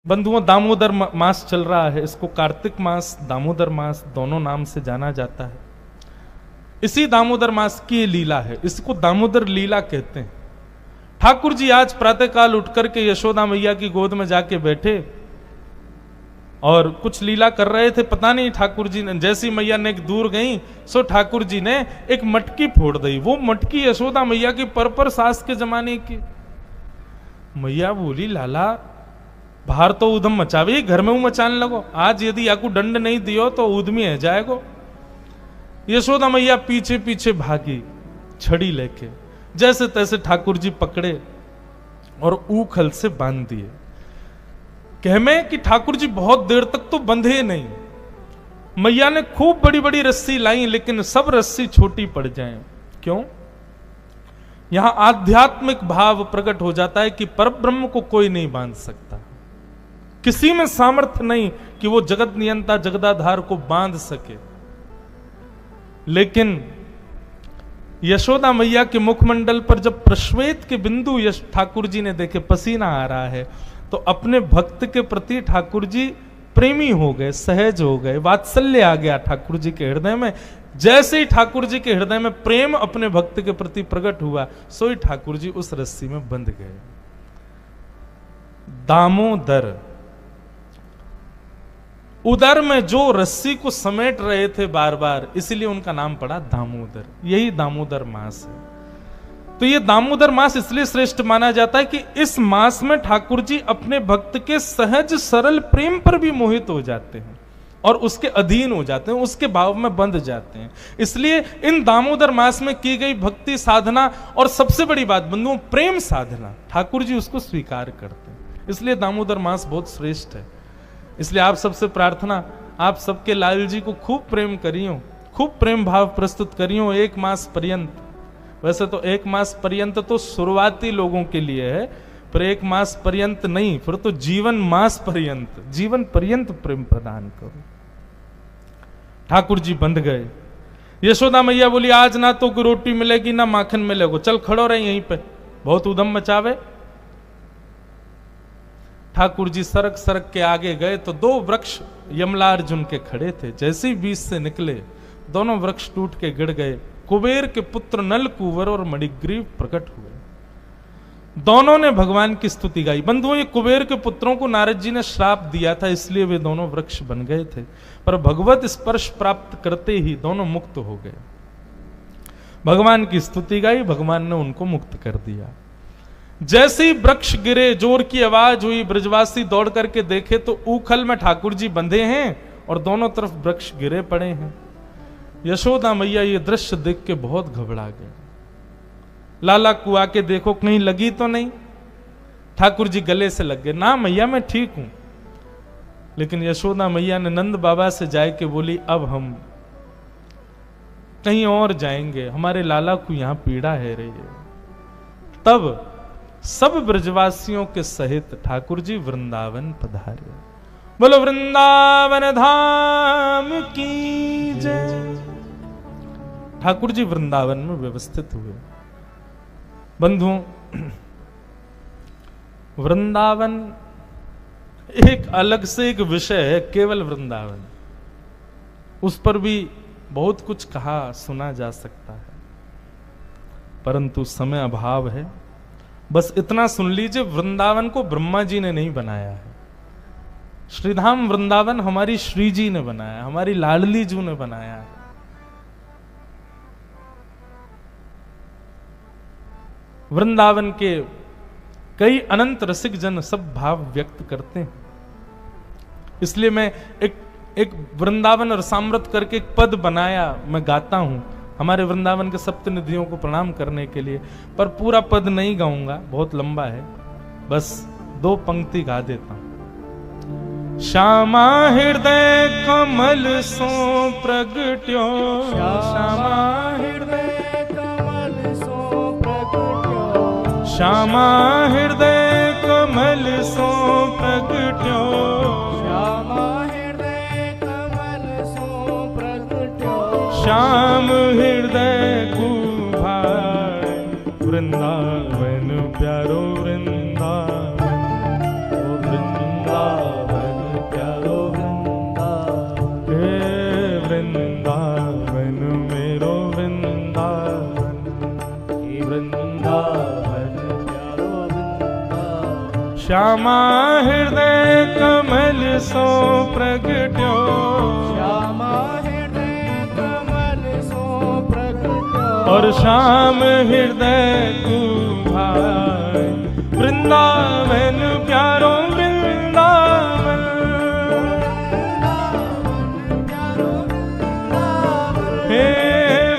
बंधुओं, दामोदर मास चल रहा है। इसको कार्तिक मास, दामोदर मास दोनों नाम से जाना जाता है। इसी दामोदर मास की लीला है, इसको दामोदर लीला कहते हैं। ठाकुर जी आज प्रातःकाल उठकर के यशोदा मैया की गोद में जाके बैठे और कुछ लीला कर रहे थे। पता नहीं ठाकुर जी ने, जैसी मैया ने दूर गई सो ठाकुर जी ने एक मटकी फोड़ दी। वो मटकी यशोदा मैया की पर सास के जमाने की। मैया बोली, लाला बाहर तो उधम मचावे, घर में मचाने लगो। आज यदि आपको दंड नहीं दियो तो उधमी है जाएगो। यशोदा मैया पीछे पीछे भागी छड़ी लेके। जैसे तैसे ठाकुर जी पकड़े और ऊखल से बांध दिए। कहमे कि ठाकुर जी बहुत देर तक तो बंधे नहीं। मैया ने खूब बड़ी बड़ी रस्सी लाई, लेकिन सब रस्सी छोटी पड़ जाए। क्यों? यहां आध्यात्मिक भाव प्रकट हो जाता है कि परब्रह्म को कोई नहीं बांध सकता। किसी में सामर्थ्य नहीं कि वो जगत नियंता जगदाधार को बांध सके। लेकिन यशोदा मैया के मुखमंडल पर जब प्रश्वेत के बिंदु ठाकुर जी ने देखे, पसीना आ रहा है, तो अपने भक्त के प्रति ठाकुर जी प्रेमी हो गए, सहज हो गए, वात्सल्य आ गया ठाकुर जी के हृदय में। जैसे ही ठाकुर जी के हृदय में प्रेम अपने भक्त के प्रति प्रकट हुआ, सो ही ठाकुर जी उस रस्सी में बंध गए। दामोदर, उदर में जो रस्सी को समेट रहे थे बार बार, इसलिए उनका नाम पड़ा दामोदर। यही दामोदर मास है। तो ये दामोदर मास इसलिए श्रेष्ठ माना जाता है कि इस मास में ठाकुर जी अपने भक्त के सहज सरल प्रेम पर भी मोहित हो जाते हैं और उसके अधीन हो जाते हैं, उसके भाव में बंध जाते हैं। इसलिए इन दामोदर मास में की गई भक्ति साधना, और सबसे बड़ी बात बंधुओं, प्रेम साधना, ठाकुर जी उसको स्वीकार करते हैं। इसलिए दामोदर मास बहुत श्रेष्ठ है। इसलिए आप सबसे प्रार्थना, आप सबके लाल जी को खूब प्रेम करियो, खूब प्रेम भाव प्रस्तुत करियो एक मास पर्यंत। वैसे तो एक मास पर्यंत तो शुरुआती लोगों के लिए है, पर एक मास पर्यंत नहीं, फिर तो जीवन मास पर्यंत, जीवन पर्यंत प्रेम प्रदान करो। ठाकुर जी बंध गए। यशोदा मैया बोली, आज ना तो कोई रोटी मिलेगी ना माखन मिलेगा, चल खड़ो रहे यहीं पे, बहुत उधम मचावे। ठाकुर जी सरक सरक के आगे गए तो दो वृक्ष यमलार्जुन के खड़े थे। जैसे ही बीच से निकले, दोनों वृक्ष टूट के गिर गए। कुबेर के पुत्र नल कुंवर और मणिग्रीव प्रकट हुए। दोनों ने भगवान की स्तुति गाई। बंधुओं, ये कुबेर के पुत्रों को नारद जी ने श्राप दिया था, इसलिए वे दोनों वृक्ष बन गए थे, पर भगवत स्पर्श प्राप्त करते ही दोनों मुक्त हो गए। भगवान की स्तुति गाई, भगवान ने उनको मुक्त कर दिया। जैसे ही वृक्ष गिरे, जोर की आवाज हुई, ब्रजवासी दौड़ करके देखे तो ऊखल में ठाकुर जी बंधे हैं और दोनों तरफ वृक्ष गिरे पड़े हैं। यशोदा मैया ये दृश्य देख के बहुत घबरा गए। लाला को आके देखो कहीं लगी तो नहीं। ठाकुर जी गले से लग गए, ना मैया मैं ठीक हूं। लेकिन यशोदा मैया ने नंद बाबा से जाके बोली, अब हम कहीं और जाएंगे, हमारे लाला को यहां पीड़ा है रही है। तब सब ब्रजवासियों के सहित ठाकुर जी वृंदावन पधारे। बोलो वृंदावन धाम की जय। ठाकुर जी वृंदावन में व्यवस्थित हुए। बंधुओं, वृंदावन एक अलग से एक विषय है, केवल वृंदावन। उस पर भी बहुत कुछ कहा सुना जा सकता है, परंतु समय अभाव है। बस इतना सुन लीजिए, वृंदावन को ब्रह्मा जी ने नहीं बनाया है। श्रीधाम वृंदावन हमारी श्री जी ने बनाया, हमारी लाडली जू ने बनाया है। वृंदावन के कई अनंत रसिक जन सब भाव व्यक्त करते हैं। इसलिए मैं एक वृंदावन और सामृत करके एक पद बनाया, मैं गाता हूं हमारे वृंदावन के सप्त निधियों को प्रणाम करने के लिए, पर पूरा पद नहीं गाऊंगा, बहुत लंबा है, बस 2 पंक्ति गा देता हूं। श्यामा हृदय कमल सो प्रगट्यो, श्यामा हृदय कमल सो प्रगट्यो, श्यामा हृदय कमल सो प्रगट्यो, श्यामा हृदय कमल सो प्रगट्यो, श्याम हृदय कुभाई, वृंदावन प्यारो वृंदावन, ओ वृंदावन श्यामा हृदय कमल सो प्रगट्यो, श्यामा हृदय कमल सो प्रगट्यो, और श्याम हृदय तू भाई वृंदावन प्यारो वृंदावन, हे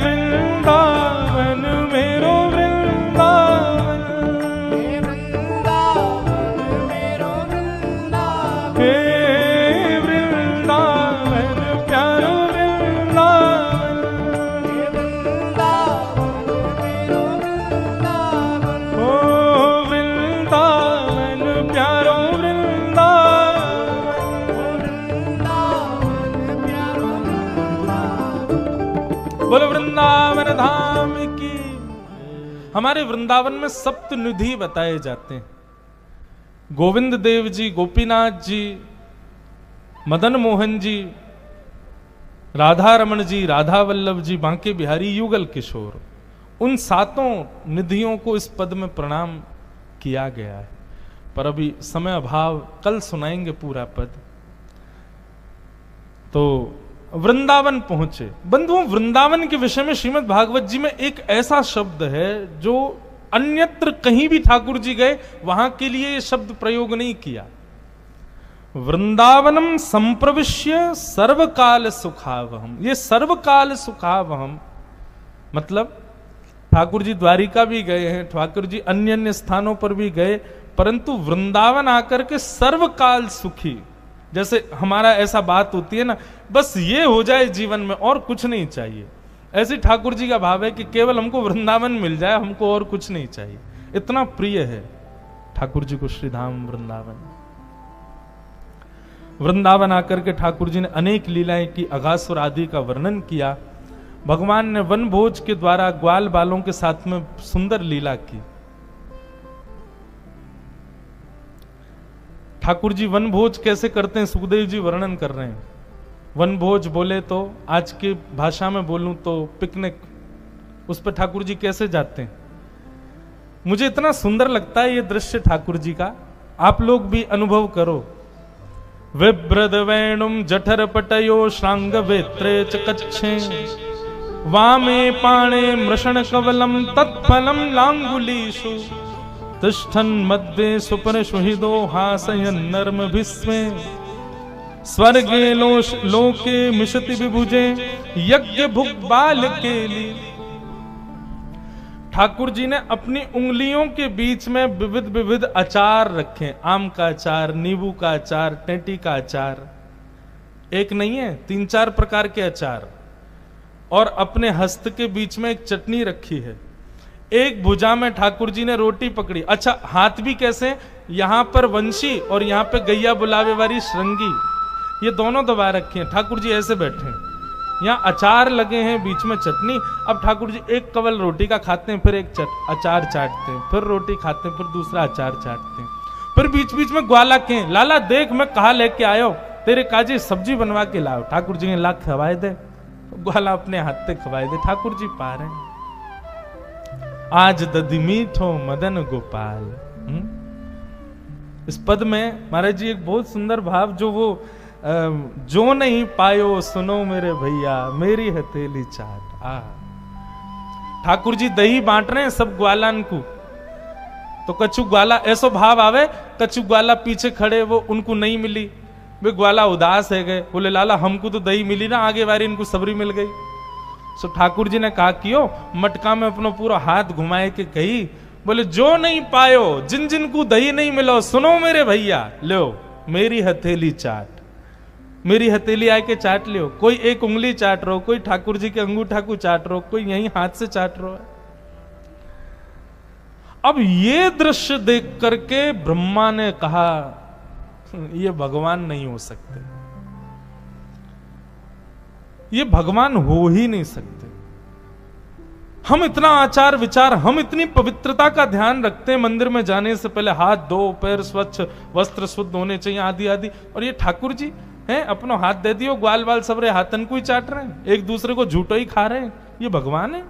वृंदावन मेरो वृंदावन, हे वृंदावन प्यारो वृंदावन, ओ वृंदावन प्यारो वृंदावन। बोलो वृंदावन धाम की। हमारे वृंदावन में सप्त निधि बताए जाते हैं। गोविंद देव जी, गोपीनाथ जी, मदन मोहन जी, राधा रमन जी, राधा वल्लभ जी, बांके बिहारी, युगल किशोर, उन सातों निधियों को इस पद में प्रणाम किया गया है। पर अभी समय अभाव, कल सुनाएंगे पूरा पद। तो वृंदावन पहुंचे। बंधुओं, वृंदावन के विषय में श्रीमद् भागवत जी में एक ऐसा शब्द है जो अन्यत्र कहीं भी ठाकुर जी गए वहां के लिए ये शब्द प्रयोग नहीं किया। वृंदावनम संप्रविश्य सर्वकाल सुखावहम। ये सर्वकाल सुखावहम मतलब ठाकुर जी द्वारिका भी गए हैं, ठाकुर जी अन्य अन्य स्थानों पर भी गए, परंतु वृंदावन आकर के सर्वकाल सुखी। जैसे हमारा ऐसा बात होती है ना, बस ये हो जाए जीवन में और कुछ नहीं चाहिए, ऐसे ठाकुर जी का भाव है कि केवल हमको वृंदावन मिल जाए, हमको और कुछ नहीं चाहिए। इतना प्रिय है ठाकुर जी को श्रीधाम वृंदावन। वृंदावन आकर के ठाकुर जी ने अनेक लीलाएं की, अघासुर आदि का वर्णन किया। भगवान ने वन भोज के द्वारा ग्वाल बालों के साथ में सुंदर लीला की। ठाकुर जी वन भोज कैसे करते हैं सुखदेव जी वर्णन कर रहे हैं। वन भोज बोले तो आज की भाषा में बोलूं तो पिकनिक, उस पर ठाकुर जी कैसे जाते हैं। मुझे इतना सुंदर लगता है ये दृश्य ठाकुर जी का, आप लोग भी अनुभव करो। विभ्रद वेणुम जठर पटयो श्रांग वेत्रे च कच्छे, वामे पाणे मृषण कवलम तत्फलम लांगुलीषु, तिष्ठन मध्ये सुपर सुहिदो हासयन नर्म भिस्मे, स्वर्गे लोके मिशति विभुजे यज्ञ भुग बाल केली। ठाकुर जी ने अपनी उंगलियों के बीच में विविध विविध अचार रखे, आम का अचार, नींबू का अचार, टेंटी का अचार, एक नहीं है 3-4 प्रकार के अचार, और अपने हस्त के बीच में एक चटनी रखी है। एक भुजा में ठाकुर जी ने रोटी पकड़ी। अच्छा, हाथ भी कैसे, यहां पर वंशी और यहां पे गैया बुलावे वाली श्रृंगी, ये दोनों दबा रखे हैं। ठाकुर जी ऐसे बैठे हैं, यहाँ अचार लगे हैं, बीच में चटनी। अब ठाकुर जी एक कवल रोटी का खाते हैं, फिर एक अचार चाटते हैं, फिर रोटी खाते हैं, फिर दूसरा अचार चाटते हैं, फिर बीच बीच में ग्वाला के, लाला देख मैं कहा लेके आयो, तेरे काजी सब्जी बनवा के लाओ। ठाकुर जी ने ला खवाए दे, ग्वाला अपने हाथ से खवाए दे। ठाकुर जी पा रहे हैं, आज दधि मीठो मदन गोपाल। इस पद में महाराज जी एक बहुत सुंदर भाव, जो वो जो नहीं पायो सुनो मेरे भैया मेरी हथेली चाट। ठाकुर जी दही बांट रहे हैं सब ग्वालन को, तो कछु ग्वाला ऐसा भाव आवे, कछु ग्वाला पीछे खड़े वो उनको नहीं मिली, वे ग्वाला उदास है गए, बोले लाला हमको तो दही मिली ना, आगे बारी इनको सबरी मिल गई। सो ठाकुर जी ने कहा कियो, मटका में अपना पूरा हाथ घुमाए के कही, बोले जो नहीं पायो, जिन जिन को दही नहीं मिलो, सुनो मेरे भैया, लो मेरी हथेली चाट, मेरी हथेली आके चाट लियो। कोई एक उंगली चाट रहो, कोई ठाकुर जी के अंगूठा को चाट रहो, कोई यही हाथ से चाट रहो है। अब ये दृश्य देख करके ब्रह्मा ने कहा ये भगवान नहीं हो सकते, ये भगवान हो ही नहीं सकते। हम इतना आचार विचार, हम इतनी पवित्रता का ध्यान रखते हैं, मंदिर में जाने से पहले हाथ धो, पैर स्वच्छ, वस्त्र शुद्ध होने चाहिए, आदि आदि, और ये ठाकुर जी हैं अपनो हाथ दे दियो, ग्वाल बाल सबरे हाथन को ही चाट रहे हैं, एक दूसरे को झूठो ही खा रहे हैं, ये भगवान है।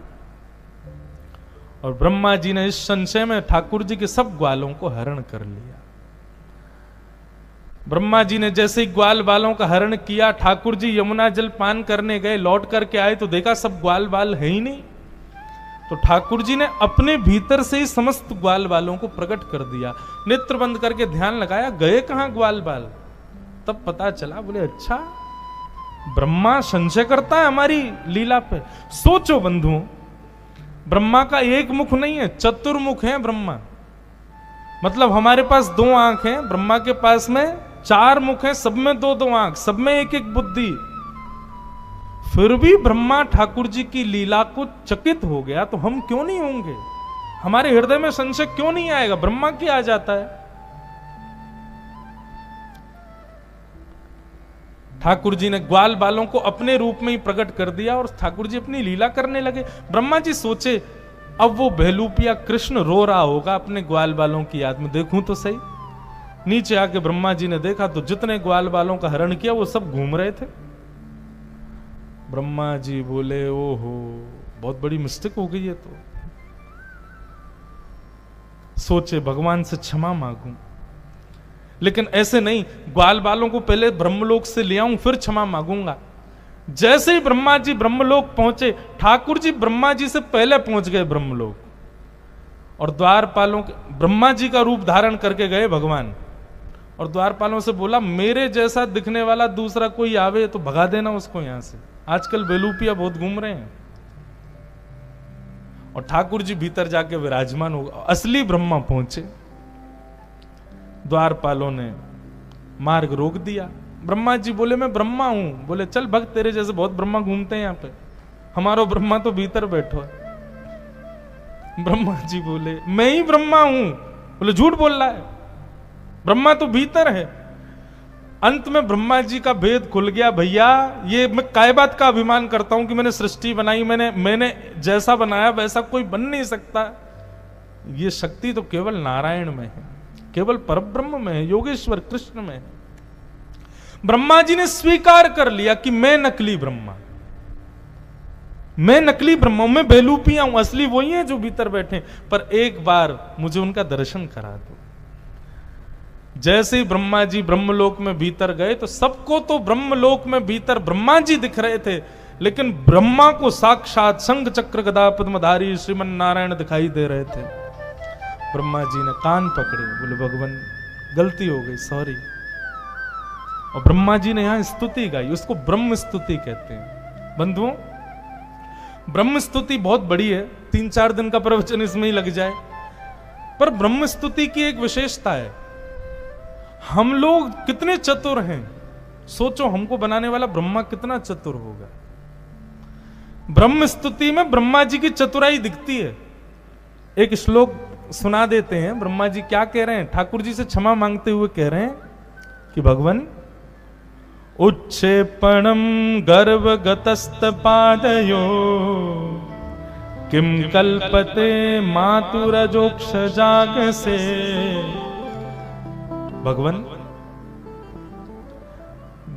और ब्रह्मा जी ने इस संशय में ठाकुर जी के सब ग्वालों को हरण कर लिया। ब्रह्मा जी ने जैसे ही ग्वाल बालों का हरण किया, ठाकुर जी यमुना जल पान करने गए, लौट करके आए तो देखा सब ग्वाल बाल है ही नहीं। तो ठाकुर जी ने अपने भीतर से ही समस्त ग्वाल बालों को प्रकट कर दिया। नेत्र बंद करके ध्यान लगाया, गए कहां ग्वाल बाल? तब पता चला, बोले अच्छा ब्रह्मा संशय करता है हमारी लीला पे। सोचो बंधुओं, ब्रह्मा का एक मुख नहीं है, चतुर्मुख है ब्रह्मा। मतलब हमारे पास 2 आंख हैं, ब्रह्मा के पास में 4 मुख हैं, सब में 2-2 आंख, सब में 1-1 बुद्धि। फिर भी ब्रह्मा ठाकुर जी की लीला को चकित हो गया, तो हम क्यों नहीं होंगे? हमारे हृदय में संशय क्यों नहीं आएगा? ब्रह्मा की आ जाता है। ठाकुर जी ने ग्वाल बालों को अपने रूप में ही प्रकट कर दिया और ठाकुर जी अपनी लीला करने लगे। ब्रह्मा जी सोचे, अब वो बहलूपिया कृष्ण रो रहा होगा अपने ग्वाल बालों की याद में, देखूं तो सही। नीचे आके ब्रह्मा जी ने देखा तो जितने ग्वाल बालों का हरण किया वो सब घूम रहे थे। ब्रह्मा जी बोले, ओहो बहुत बड़ी मिस्टेक हो गई है। तो सोचे भगवान से क्षमा मांगूं, लेकिन ऐसे नहीं, ग्वाल बालों को पहले ब्रह्मलोक से ले आऊं फिर क्षमा मांगूंगा। जैसे ही ब्रह्मा जी ब्रह्मलोक पहुंचे, ठाकुर जी ब्रह्मा जी से पहले पहुंच गए ब्रह्मलोक, और द्वारपालों के ब्रह्मा जी का रूप धारण करके गए भगवान, और द्वारपालों से बोला, मेरे जैसा दिखने वाला दूसरा कोई आवे तो भगा देना उसको यहां से। आजकल बेलूपिया बहुत घूम रहे हैं। और ठाकुर जी भीतर जाके विराजमान हो, असली ब्रह्मा पहुंचे। द्वारपालों ने मार्ग रोक दिया। ब्रह्मा जी बोले, मैं ब्रह्मा हूं। बोले, चल भक्त, तेरे जैसे बहुत ब्रह्मा घूमते हैं यहां पे, हमारा ब्रह्मा तो भीतर बैठो है। ब्रह्मा जी बोले, मैं ही ब्रह्मा हूं। बोले, झूठ बोल रहा है, ब्रह्मा तो भीतर है। अंत में ब्रह्मा जी का भेद खुल गया। भैया, ये मैं काय बात का अभिमान करता हूं कि मैंने सृष्टि बनाई, मैंने जैसा बनाया वैसा कोई बन नहीं सकता। ये शक्ति तो केवल नारायण में है, केवल परब्रह्म में है, योगेश्वर कृष्ण में है। ब्रह्मा जी ने स्वीकार कर लिया कि मैं नकली ब्रह्मा, मैं नकली ब्रह्मा, मैं बेलूपिया हूं, असली वही है जो भीतर बैठे। पर एक बार मुझे उनका दर्शन करा दो। जैसे ही ब्रह्मा जी ब्रह्मलोक में भीतर गए तो सबको तो ब्रह्मलोक में भीतर ब्रह्मा जी दिख रहे थे, लेकिन ब्रह्मा को साक्षात शंख चक्र गदा पद्मधारी श्रीमन नारायण दिखाई दे रहे थे। ब्रह्मा जी ने कान पकड़े, बोले, भगवान गलती हो गई, सॉरी। और ब्रह्मा जी ने यहां स्तुति गाई, उसको ब्रह्म स्तुति कहते हैं। बंधुओं, ब्रह्म स्तुति बहुत बड़ी है, 3-4 दिन का प्रवचन इसमें ही लग जाए। पर ब्रह्म स्तुति की एक विशेषता है, हम लोग कितने चतुर हैं। सोचो, हमको बनाने वाला ब्रह्मा कितना चतुर होगा। ब्रह्म स्तुति में ब्रह्मा जी की चतुराई दिखती है। एक श्लोक सुना देते हैं, ब्रह्मा जी क्या कह रहे हैं, ठाकुर जी से क्षमा मांगते हुए कह रहे हैं कि भगवान, उच्छेपणम गर्भगतस्त पादयो किम कल्पते मातुरजोक्ष जाग से। भगवान,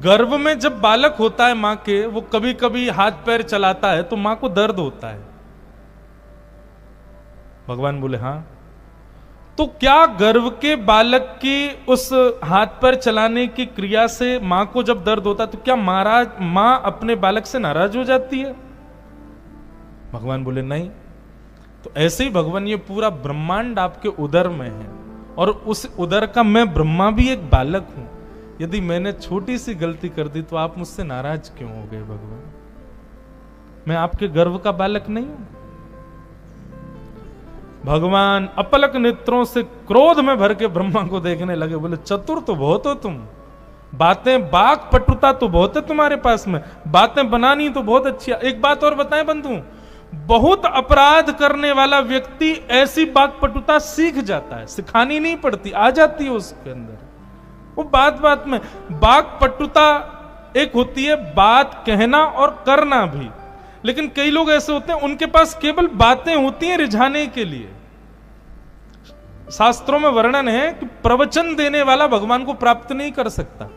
गर्भ में जब बालक होता है मां के, वो कभी कभी हाथ पैर चलाता है तो मां को दर्द होता है। भगवान बोले, हां। तो क्या गर्भ के बालक की उस हाथ पैर चलाने की क्रिया से मां को जब दर्द होता है तो क्या मां अपने बालक से नाराज हो जाती है? भगवान बोले, नहीं। तो ऐसे ही भगवान, ये पूरा ब्रह्मांड आपके उदर में है, और उस उदर का मैं ब्रह्मा भी एक बालक हूं। यदि मैंने छोटी सी गलती कर दी तो आप मुझसे नाराज क्यों हो गए? भगवान, मैं आपके गर्भ का बालक नहीं हूं? भगवान अपलक नेत्रों से क्रोध में भर के ब्रह्मा को देखने लगे। बोले, चतुर तो बहुत हो तुम, बातें बाक पटुता तो बहुत है तुम्हारे पास में, बातें बनानी तो बहुत अच्छी है। एक बात और बताएं बंधु, बहुत अपराध करने वाला व्यक्ति ऐसी बाकपटुता सीख जाता है, सिखानी नहीं पड़ती, आ जाती है उसके अंदर। वो बात बात में बाकपटुता एक होती है, बात कहना और करना भी। लेकिन कई लोग ऐसे होते हैं, उनके पास केवल बातें होती हैं रिझाने के लिए। शास्त्रों में वर्णन है कि प्रवचन देने वाला भगवान को प्राप्त नहीं कर सकता,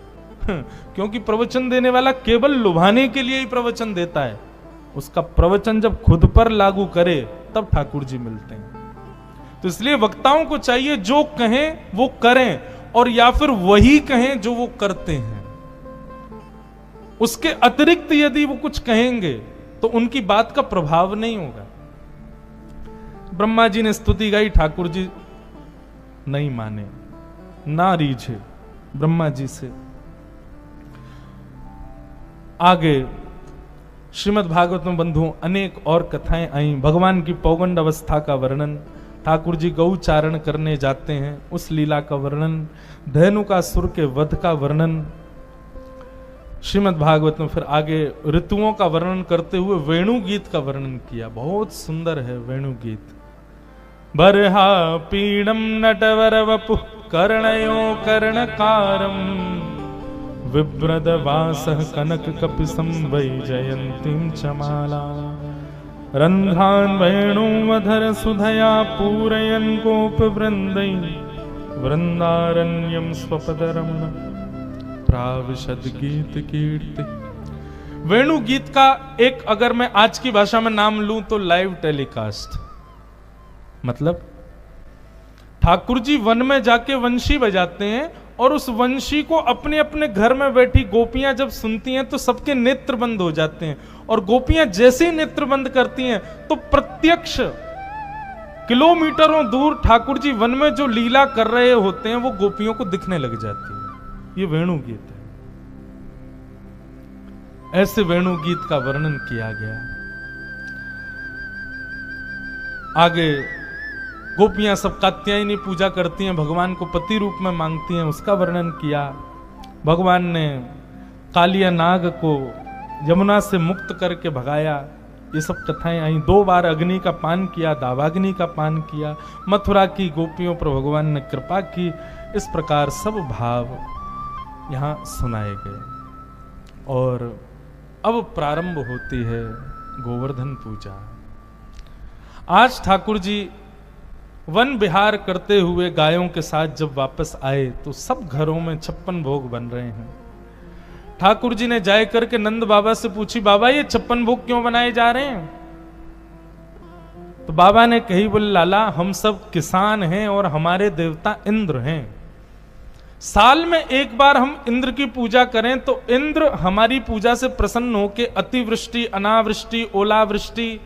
क्योंकि प्रवचन देने वाला केवल लुभाने के लिए ही प्रवचन देता है। उसका प्रवचन जब खुद पर लागू करे तब ठाकुर जी मिलते हैं। तो इसलिए वक्ताओं को चाहिए जो कहें वो करें, और या फिर वही कहें जो वो करते हैं। उसके अतिरिक्त यदि वो कुछ कहेंगे तो उनकी बात का प्रभाव नहीं होगा। ब्रह्मा जी ने स्तुति गाई, ठाकुर जी नहीं माने, ना रीझे ब्रह्मा जी से। आगे श्रीमद् भागवत में बंधुओं अनेक और कथाएं आई। भगवान की पौगंड अवस्था का वर्णन, ठाकुर जी गौचारण करने जाते हैं उस लीला का वर्णन, धेनुकासुर के वध का वर्णन। श्रीमद् भागवत में फिर आगे ऋतुओं का वर्णन करते हुए वेणु गीत का वर्णन किया। बहुत सुंदर है वेणु गीत। बरहा पीड़म नटवर वपु कर्णयो कर्णकारम विव्रद वासः कनक कपिसं वैजयन्तीं चमाला रन्ध्रान् वेणुवधर सुधया पूरयन् गोपवृन्दै वृन्दारण्यं स्वपदरमण प्राविशद गीत कीर्ति। वेणु गीत का एक अगर मैं आज की भाषा में नाम लूं तो लाइव टेलीकास्ट। मतलब ठाकुर जी वन में जाके वंशी बजाते हैं और उस वंशी को अपने अपने घर में बैठी गोपियां जब सुनती हैं तो सबके नेत्र बंद हो जाते हैं, और गोपियां जैसे ही नेत्र बंद करती हैं तो प्रत्यक्ष किलोमीटरों दूर ठाकुर जी वन में जो लीला कर रहे होते हैं वो गोपियों को दिखने लग जाती है। ये वेणु गीत है। ऐसे वेणु गीत का वर्णन किया गया। आगे गोपियां सब कात्यायनी पूजा करती हैं, भगवान को पति रूप में मांगती हैं, उसका वर्णन किया। भगवान ने कालिया नाग को यमुना से मुक्त करके भगाया, ये सब कथाएं आई। 2 बार अग्नि का पान किया, दावाग्नि का पान किया। मथुरा की गोपियों पर भगवान ने कृपा की। इस प्रकार सब भाव यहां सुनाए गए। और अब प्रारंभ होती है गोवर्धन पूजा। आज ठाकुर जी वन विहार करते हुए गायों के साथ जब वापस आए तो सब घरों में 56 भोग बन रहे हैं। ठाकुर जी ने जाए करके नंद बाबा से पूछी, बाबा ये 56 भोग क्यों बनाए जा रहे हैं? तो बाबा ने कही, बोले लाला हम सब किसान हैं और हमारे देवता इंद्र हैं। साल में एक बार हम इंद्र की पूजा करें तो इंद्र हमारी पूजा से प्रसन्न होकर अतिवृष्टि, अनावृष्टि, ओलावृष्टि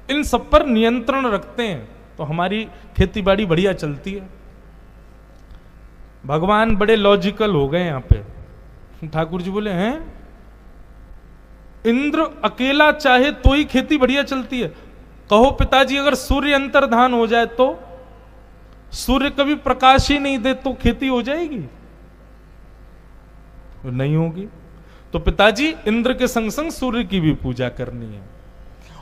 इन सब पर नियंत्रण रखते हैं, तो हमारी खेती बाड़ी बढ़िया चलती है। भगवान बड़े लॉजिकल हो गए यहां पे। ठाकुर जी बोले हैं इंद्र अकेला चाहे तो ही खेती बढ़िया चलती है। कहो पिताजी अगर सूर्य अंतर्धान हो जाए तो, सूर्य कभी प्रकाश ही नहीं दे तो खेती हो जाएगी? नहीं होगी। तो पिताजी इंद्र के संग संग सूर्य की भी पूजा करनी है।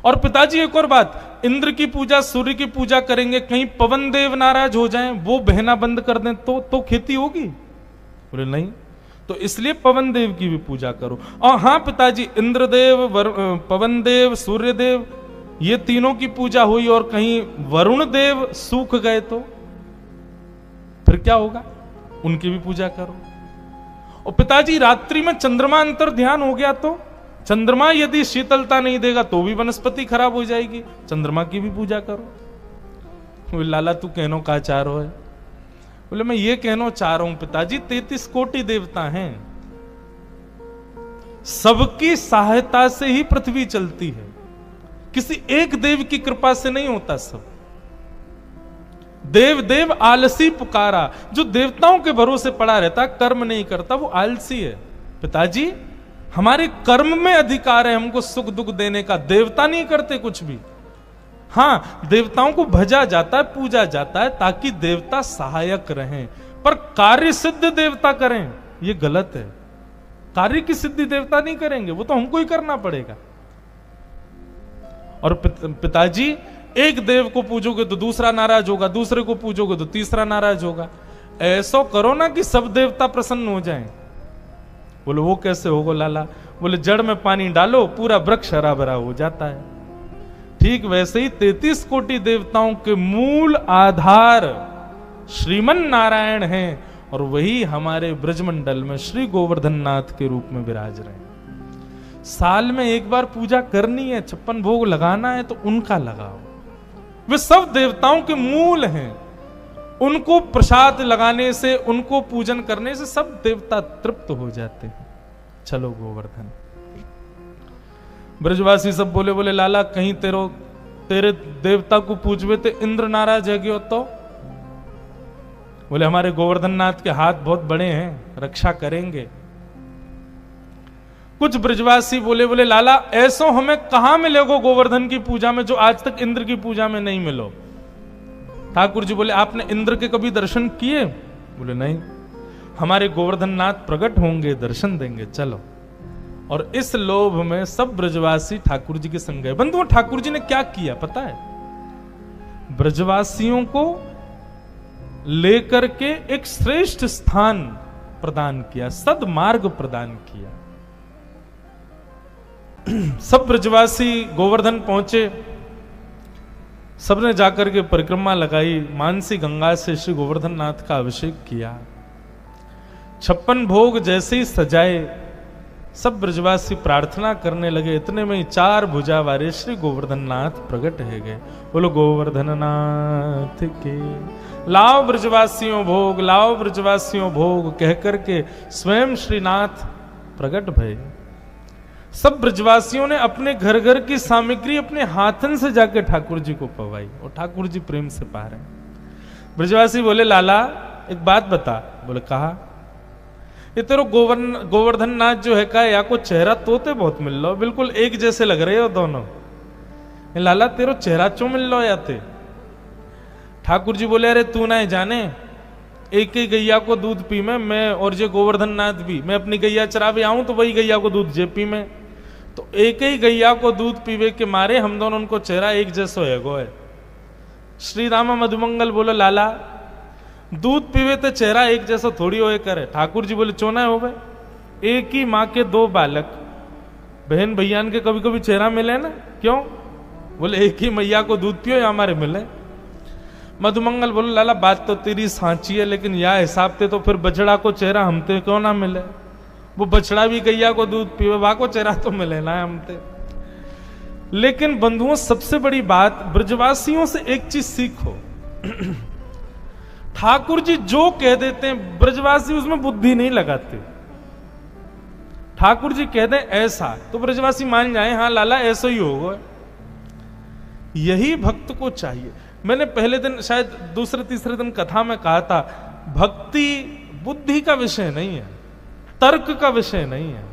और पिताजी एक और बात, इंद्र की पूजा सूर्य की पूजा करेंगे, कहीं पवन देव नाराज हो जाएं, वो बहना बंद कर दें तो खेती होगी? बोले नहीं, तो इसलिए पवन देव की भी पूजा करो। और हाँ पिताजी इंद्रदेव, पवन देव, सूर्य देव ये तीनों की पूजा हुई और कहीं वरुण देव सूख गए तो फिर क्या होगा? उनकी भी पूजा करो। और पिताजी रात्रि में चंद्रमा अंतर ध्यान हो गया तो चंद्रमा यदि शीतलता नहीं देगा तो भी वनस्पति खराब हो जाएगी, चंद्रमा की भी पूजा करो। लाला तू कहनो का चाह रहा है? बोले मैं ये कहना चाह रहा हूं पिताजी 33 कोटि देवता हैं, सबकी सहायता से ही पृथ्वी चलती है, किसी एक देव की कृपा से नहीं होता। सब देव देव आलसी पुकारा, जो देवताओं के भरोसे पड़ा रहता कर्म नहीं करता वो आलसी है। पिताजी हमारे कर्म में अधिकार है हमको सुख दुख देने का, देवता नहीं करते कुछ भी। हां देवताओं को भजा जाता है, पूजा जाता है ताकि देवता सहायक रहें, पर कार्य सिद्ध देवता करें ये गलत है। कार्य की सिद्धि देवता नहीं करेंगे, वो तो हमको ही करना पड़ेगा। और पिताजी एक देव को पूजोगे तो दूसरा नाराज होगा, दूसरे को पूजोगे तो तीसरा नाराज होगा। ऐसा करो ना कि सब देवता प्रसन्न हो जाएं। बोले वो कैसे होगा लाला? बोले जड़ में पानी डालो पूरा वृक्ष हरा भरा हो जाता है। ठीक वैसे ही 33 कोटि देवताओं के मूल आधार श्रीमन नारायण हैं और वही हमारे ब्रजमंडल में श्री गोवर्धन नाथ के रूप में विराज रहे हैं। साल में एक बार पूजा करनी है, 56 भोग लगाना है तो उनका लगाओ, वे सब देवताओं के मूल हैं। उनको प्रसाद लगाने से, उनको पूजन करने से सब देवता तृप्त हो जाते हैं। चलो गोवर्धन। ब्रजवासी सब बोले बोले लाला कहीं तेरे देवता को पूजवे ते इंद्र नाराज है गयो तो? बोले हमारे गोवर्धन नाथ के हाथ बहुत बड़े हैं, रक्षा करेंगे। कुछ ब्रजवासी बोले बोले लाला ऐसो हमें कहां मिलेगो गोवर्धन की पूजा में जो आज तक इंद्र की पूजा में नहीं मिलो। ठाकुर जी बोले आपने इंद्र के कभी दर्शन किए? बोले नहीं। हमारे गोवर्धन नाथ प्रकट होंगे, दर्शन देंगे, चलो। और इस लोभ में सब ब्रजवासी ठाकुर जी के संग गए। बंधुओं, ठाकुर जी ने क्या किया पता है? ब्रजवासियों को लेकर के एक श्रेष्ठ स्थान प्रदान किया, सदमार्ग प्रदान किया। सब ब्रजवासी गोवर्धन पहुंचे, सबने जाकर के परिक्रमा लगाई, मानसी गंगा से श्री गोवर्धन नाथ का अभिषेक किया। 56 भोग जैसे ही सजाए, सब ब्रजवासी प्रार्थना करने लगे। इतने में ही 4 भुजा वाले श्री गोवर्धन नाथ प्रकट है गए। बोलो गोवर्धन नाथ के। लाओ ब्रजवासियों भोग, लाओ ब्रजवासियों भोग कह करके स्वयं श्रीनाथ प्रकट भये। सब ब्रजवासियों ने अपने घर घर की सामग्री अपने हाथन से जाकर ठाकुर जी को पवाई और ठाकुर जी प्रेम से पा रहे। ब्रजवासी बोले लाला एक बात बता। बोले कहा ये तेरो गोवर्धन नाथ जो है का या को चेहरा तोते बहुत मिल लो, बिल्कुल एक जैसे लग रहे हो दोनों। लाला तेरो चेहरा चो मिल लो या ते? ठाकुर जी बोले अरे तू ना जाने, एक ही गैया को दूध पी मैं और ये गोवर्धन नाथ भी, मैं अपनी गैया चरावे आऊं तो वही गैया को दूध जे पी में, तो एक ही गैया को दूध पीवे के मारे हम दोनों उनको चेहरा एक जैसो है गो है। श्री रामा मधुमंगल बोलो लाला दूध पीवे तो चेहरा एक जैसा थोड़ी होए करे। ठाकुर जी बोले चोना हो गए, एक ही माँ के 2 बालक, बहन भैयान के कभी कभी चेहरा मिले ना, क्यों? बोले एक ही मैया को दूध पियो या हमारे मिले। मधुमंगल बोले लाला बात तो तेरी सांची है, लेकिन या हिसाब से तो फिर बछड़ा को चेहरा हमते क्यों ना मिले? वो बछड़ा भी गैया को दूध पीवे, वहां को चेहरा तो मिले ना हमते। लेकिन बंधुओं सबसे बड़ी बात, ब्रजवासियों से एक चीज सीखो। ठाकुर जी जो कह देते हैं ब्रजवासी उसमें बुद्धि नहीं लगाते। ठाकुर जी कह दें ऐसा तो ब्रजवासी मान जाए हाँ लाला ऐसा ही होगा। यही भक्त को चाहिए। मैंने पहले दिन शायद दूसरे तीसरे दिन कथा में कहा था, भक्ति बुद्धि का विषय नहीं है, तर्क का विषय नहीं है।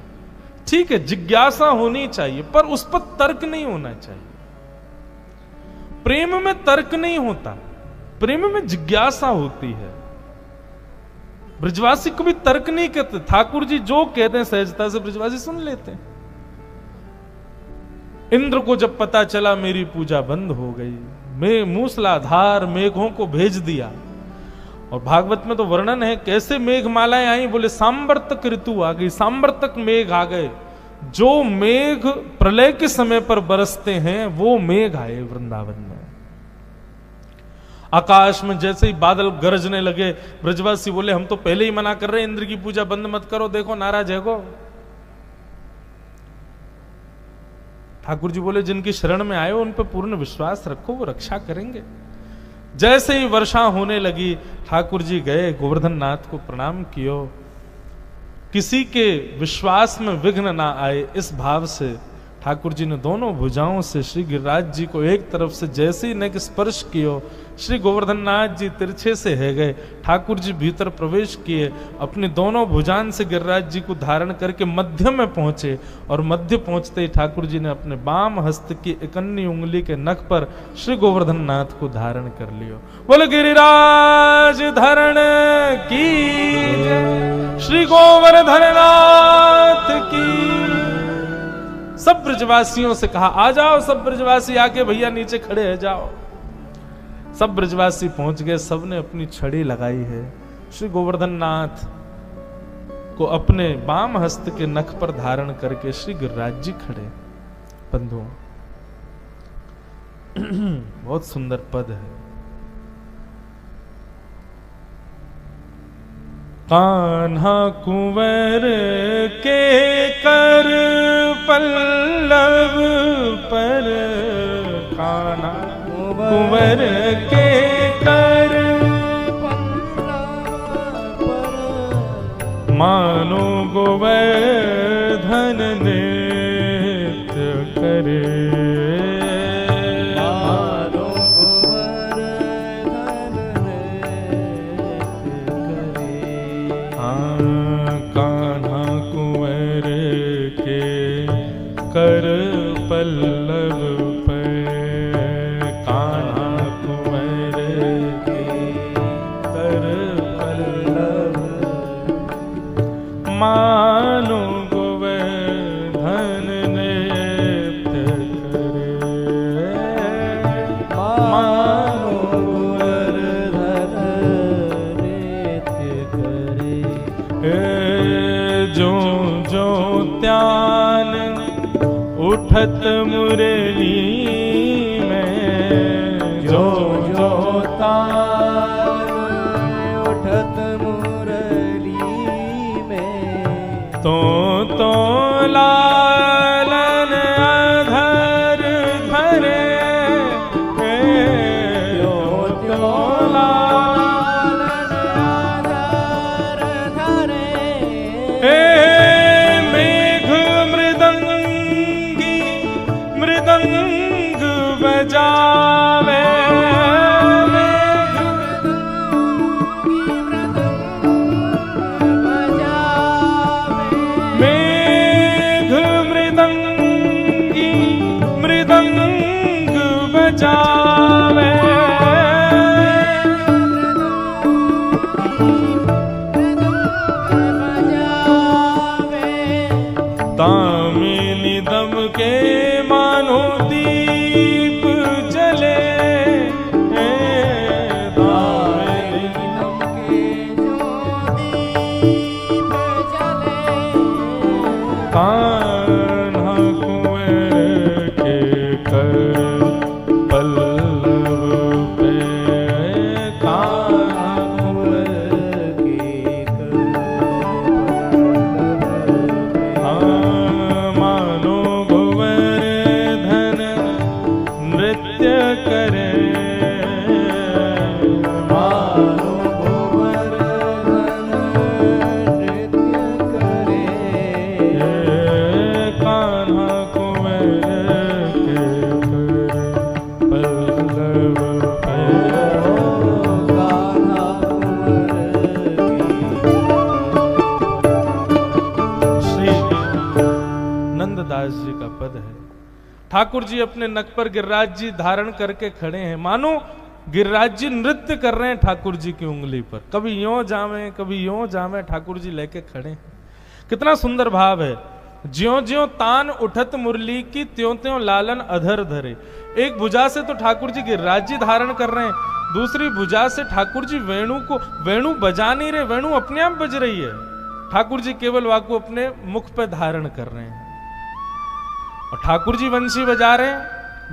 ठीक है जिज्ञासा होनी चाहिए पर उस पर तर्क नहीं होना चाहिए। प्रेम में तर्क नहीं होता, प्रेम में जिज्ञासा होती है। ब्रजवासी कभी तर्क नहीं कहते, ठाकुर जी जो कहते हैं सहजता से ब्रजवासी सुन लेते हैं। इंद्र को जब पता चला मेरी पूजा बंद हो गई, मैं मूसलाधार मेघों को भेज दिया। और भागवत में तो वर्णन है कैसे मेघमालाएं आई। बोले सांबर्तक ऋतु आ गई, सांबर्तक मेघ आ गए। जो मेघ प्रलय के समय पर बरसते हैं वो मेघ आए वृंदावन में। आकाश में जैसे ही बादल गरजने लगे, ब्रजवासी बोले हम तो पहले ही मना कर रहे हैं इंद्र की पूजा बंद मत करो, देखो नाराज है गो। ठाकुर जी बोले जिनकी शरण में आए उन पर पूर्ण विश्वास रखो, वो रक्षा करेंगे। जैसे ही वर्षा होने लगी, ठाकुर जी गए गोवर्धन नाथ को प्रणाम कियो। किसी के विश्वास में विघ्न ना आए इस भाव से ठाकुर जी ने दोनों भुजाओं से श्री गिरिराज जी को एक तरफ से जैसे ही नेक स्पर्श कियो, श्री गोवर्धन नाथ जी तिरछे से है गए। ठाकुर जी भीतर प्रवेश किए, अपनी दोनों भुजान से गिरिराज जी को धारण करके मध्य में पहुंचे। और मध्य पहुंचते ही ठाकुर जी ने अपने बाम हस्त की इकन्नी उंगली के नख पर श्री गोवर्धन नाथ को धारण कर लियो। बोले गिरिराज धरण की जय, श्री गोवर्धन नाथ की। सब ब्रजवासियों से कहा आ जाओ, सब ब्रजवासी आके भैया नीचे खड़े है जाओ। सब ब्रजवासी पहुंच गए, सबने अपनी छड़ी लगाई है। श्री गोवर्धन नाथ को अपने बाम हस्त के नख पर धारण करके श्री गिरिराज जी खड़े। बंधुओं बहुत सुंदर पद है। कान्हा कुंवर के कर पल्लव पर, कान्हा कुंवर के कर मानो गोवर्धन नृत्य करे, मानो गोवर्धन नृत्य करे। हाँ कान्हा कुंवर के कर पल्लव पे, कान्हा कुंवर के कर पल्लव, मानो गोवर्धन नृत्य करे, मानो गोवर्धन नृत्य करे। जो जो त्यान उठत मुरली में, जो जो तान उठत मुरली में, तो लालन अधर धरे, त्यो लालन अधर धरे। मेघ मृदंगी मृदंग बजावे, मेघ मृदंगी मृदंग बजावे, तामिनी दम के मानो दीप जले, तामिनी दम के जो दीप जले। कान्हा कुंवर के कर पल्लव पे, कान्हा कुंवर के कर मानो गोवर्धन नृत्य करे, मानो गोवर्धन नृत्य करे। कान्हा कुंवर के कर पल्लव पे, कान्हा कुंवर श्री नंददास जी का पद है। ठाकुर जी अपने नक पर गिरिराज जी धारण करके खड़े हैं, मानो गिरिराज जी नृत्य कर रहे हैं ठाकुर जी की उंगली पर, कभी यों जावे कभी यों जावे, ठाकुर जी लेके खड़े हैं। कितना सुंदर भाव है। ज्यों ज्यों तान उठत मुरली की, त्यों त्यों लालन अधर धरे। एक भुजा से तो ठाकुर जी गिरिराज जी धारण कर रहे हैं, दूसरी भुजा से ठाकुर जी वेणु बजा नहीं रहे, वेणु अपने आप बज रही है। ठाकुर जी केवल वाकु अपने मुख पे धारण कर रहे हैं और ठाकुर जी वंशी बजा रहे हैं,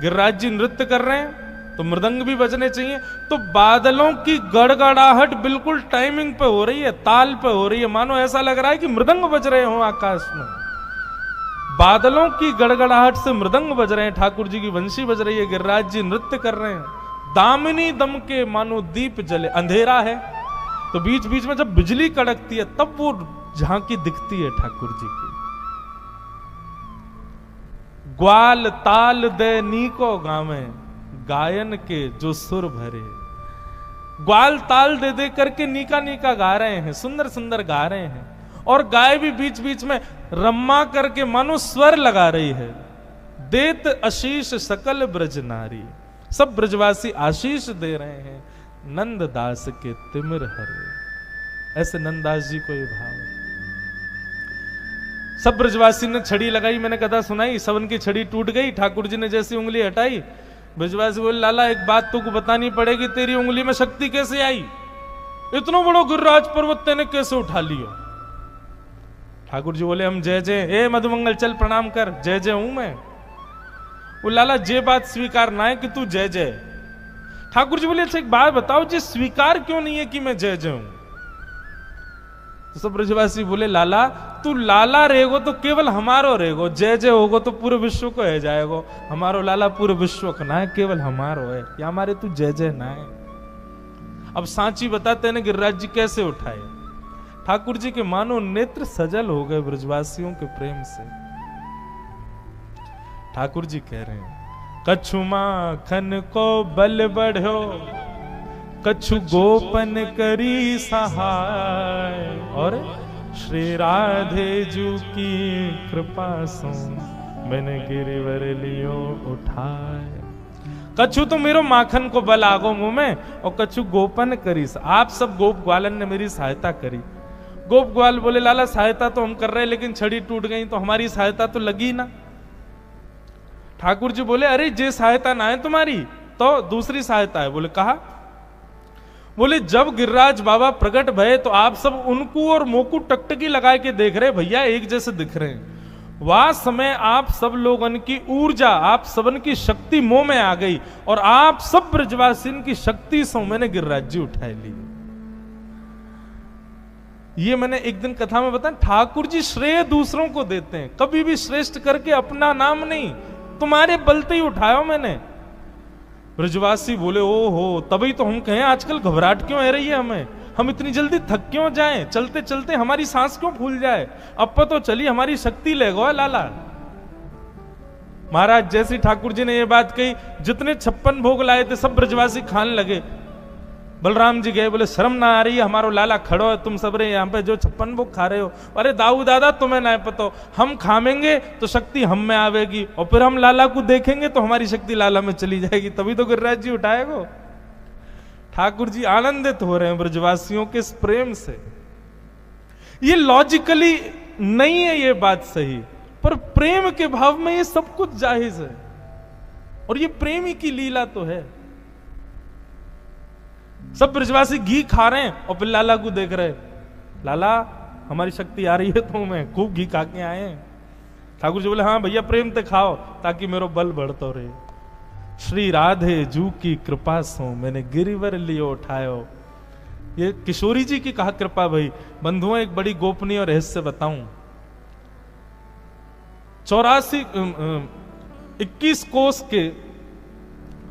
गिरिराज जी नृत्य कर रहे हैं, तो मृदंग भी बजने चाहिए। तो बादलों की गड़गड़ाहट बिल्कुल टाइमिंग पे हो रही है, ताल पे हो रही है, मानो ऐसा लग रहा है कि मृदंग बज रहे हो आकाश में। बादलों की गड़गड़ाहट से मृदंग बज रहे हैं, ठाकुर जी की वंशी बज रही है, गिरिराज जी नृत्य कर रहे हैं। दामिनी दम के मानो दीप जले, अंधेरा है तो बीच बीच में जब बिजली कड़कती है तब वो झांकी दिखती है ठाकुर जी की। ग्वाल ताल दे नीको गावे, गायन के जो सुर भरे। ग्वाल ताल दे दे करके नीका नीका गा रहे हैं, सुंदर सुंदर गा रहे हैं, और गाय भी बीच बीच में रम्मा करके मानो स्वर लगा रही है। देत आशीष सकल ब्रज नारी, सब ब्रजवासी आशीष दे रहे हैं, नंददास के तिमिर हरे। ऐसे नंददास जी को ये भाव है। सब ब्रजवासी ने छड़ी लगाई, मैंने कथा सुनाई, सबन की छड़ी टूट गई, ठाकुर जी ने जैसी उंगली हटाई, ब्रजवासी बोले लाला एक बात तो को बतानी पड़ेगी, तेरी उंगली में शक्ति कैसे आई? इतना बड़ा गिरिराज पर्वत तेने कैसे उठा लियो? ठाकुर जी बोले हम जय जय, ए मधुमंगल चल प्रणाम कर, जय जय हूं मैं। वो लाला जे बात स्वीकार ना है कि तू जय जय। ठाकुर जी बोले अच्छा एक बात बताओ, जी स्वीकार क्यों नहीं है कि मैं जय जय हूं? तो सब ब्रजवासी बोले लाला तू लाला रहेगो तो केवल हमारो रहेगो, जय जय होगो तो पूरे विश्व को है जाएगो। हमारो लाला पूरे विश्व का ना है, केवल हमारो है, या हमारे तू जय जय ना है। अब सांची बताते हैं गिरिराज जी कैसे उठाए। ठाकुर जी के मानो नेत्र सजल हो गए ब्रजवासियों के प्रेम से। ठाकुर जी कह रहे हैं, कछु माखन को बल बढ़ो, कछु गोपन करी सहाय, और श्री राधे जू की कृपा सो मैंने गिरिवर लियो उठाए। कछु तो मेरो माखन को बल आगो मुंह में, और कछु गोपन करी। आप सब गोप ग्वालन ने मेरी सहायता करी। गोप ग्वाल बोले, लाला सहायता तो हम कर रहे, लेकिन छड़ी टूट गई तो हमारी सहायता तो लगी ना। ठाकुर जी बोले, अरे जे सहायता ना है तुम्हारी तो दूसरी सहायता है। बोले कहा? बोले जब गिरिराज बाबा प्रकट भये तो आप सब उनको और मोकू टकटकी लगा के देख रहे, भैया एक जैसे दिख रहे हैं। वह समय आप सब लोगन की ऊर्जा, आप सबन की शक्ति मोह में आ गई, और आप सब ब्रजवासिन की शक्ति से मैंने गिरिराज जी उठाए ली। ये मैंने एक दिन कथा में बताया, ठाकुर जी श्रेय दूसरों को देते हैं, कभी भी श्रेष्ठ करके अपना नाम नहीं, तुम्हारे बलते ही उठायो मैंने। ब्रजवासी बोले, ओ हो, तभी तो हम कहें आजकल घबराहट क्यों आ रही है हमें, हम इतनी जल्दी थक क्यों जाएं, चलते चलते हमारी सांस क्यों फूल जाए, अब तो चली हमारी शक्ति ले गो लाला। महाराज जैसी ठाकुर जी ने ये बात कही, जितने 56 भोग लाए थे सब ब्रजवासी खाने लगे। बलराम जी गए, बोले शर्म ना आ रही है, हमारो लाला खड़ो है, तुम सब रे यहाँ पे जो 56 भोग खा रहे हो। अरे दाऊ दादा तुम्हें ना पता, हम खामेंगे तो शक्ति हम में आवेगी, और फिर हम लाला को देखेंगे तो हमारी शक्ति लाला में चली जाएगी, तभी तो गिरिराज जी उठाएगो। ठाकुर जी आनंदित हो रहे हैं ब्रजवासियों के इस प्रेम से। ये लॉजिकली नहीं है ये बात सही, पर प्रेम के भाव में ये सब कुछ जायज है, और ये प्रेम ही की लीला तो है। सब ब्रजवासी घी खा रहे हैं और फिर लाला को देख रहे, लाला हमारी शक्ति आ रही है तो मैं खूब घी खा के आए हैं। ठाकुर जी बोले, हाँ भैया प्रेम ते खाओ ताकि मेरो बल बढ़तो रहे। श्री राधे जू की कृपा सो मैंने गिरिवर लियो उठायो। ये किशोरी जी की कहा कृपा भाई। बंधुओं एक बड़ी गोपनीय और रहस्य बताऊं, 21 कोस के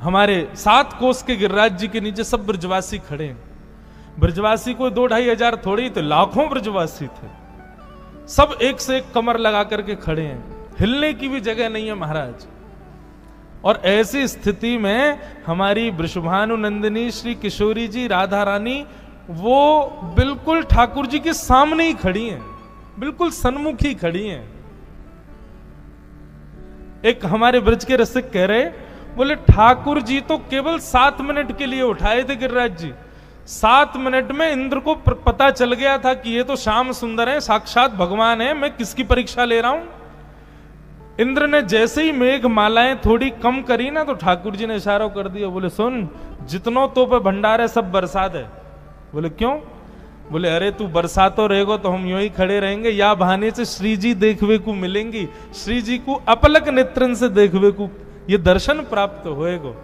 हमारे 7 कोस के गिरिराज जी के नीचे सब ब्रजवासी खड़े हैं। ब्रजवासी कोई 2-2.5 हजार थोड़ी थे, लाखों ब्रजवासी थे, सब एक से एक कमर लगा करके खड़े हैं, हिलने की भी जगह नहीं है महाराज। और ऐसी स्थिति में हमारी वृषभानु नंदिनी श्री किशोरी जी राधा रानी वो बिल्कुल ठाकुर जी के सामने ही खड़ी हैं, बिल्कुल सन्मुखी खड़ी हैं। एक हमारे ब्रज के रसिक कह रहे, बोले ठाकुर जी तो केवल 7 मिनट के लिए उठाए थे गिरिराज जी। 7 मिनट में इंद्र को पता चल गया था कि ये तो श्याम सुंदर है, साक्षात भगवान है, मैं किसकी परीक्षा ले रहा हूं। इंद्र ने जैसे ही मेघ मालाएं थोड़ी कम करी ना, तो ठाकुर जी ने इशारा कर दिया, बोले सुन जितनों तो पे भंडार है सब बरसा दे। बोले क्यों? बोले अरे तू बरसा तो रहेगो तो हम यूं ही खड़े रहेंगे, या बहाने से श्री जी देखवे को मिलेंगी, श्री जी को अपलक नेत्रन से देखवे को ये दर्शन प्राप्त होएगो।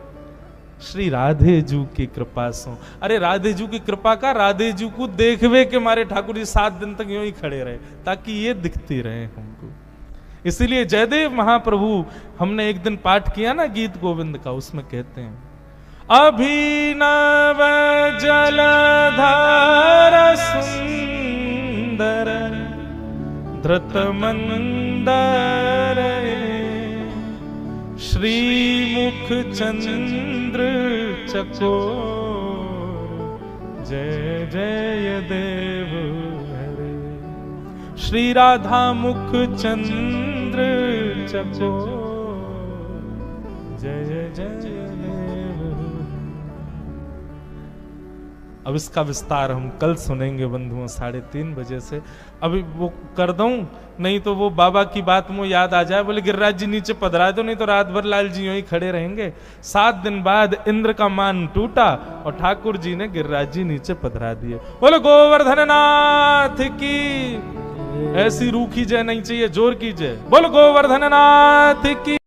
श्री राधे जू की कृपा सो, अरे राधे जू की कृपा का, राधे जू को देखवे के मारे ठाकुर जी 7 दिन तक यूं ही खड़े रहे ताकि ये दिखती रहे हमको। इसीलिए जयदेव महाप्रभु हमने एक दिन पाठ किया ना गीत गोविंद का, उसमें कहते हैं अभिनव जलधार सुंदर धृत मंदर श्रीमुख चंद्र चकोर जय जय देव हरे। श्री राधा मुख चंद्र चकोर जय जय देव। अब इसका विस्तार हम कल सुनेंगे बंधुओं 3:30 बजे से। अभी वो कर दूं, नहीं तो वो बाबा की बात मुझे याद आ जाए, बोले गिरिराज जी नीचे पधरा दो, नहीं तो रात भर लाल जी यहीं खड़े रहेंगे। 7 दिन बाद इंद्र का मान टूटा और ठाकुर जी ने गिरिराज जी नीचे पधरा दिए। बोले गोवर्धन नाथ की, ऐसी रूखी जय नहीं चाहिए, जोर की जय। बोलो गोवर्धन नाथ की।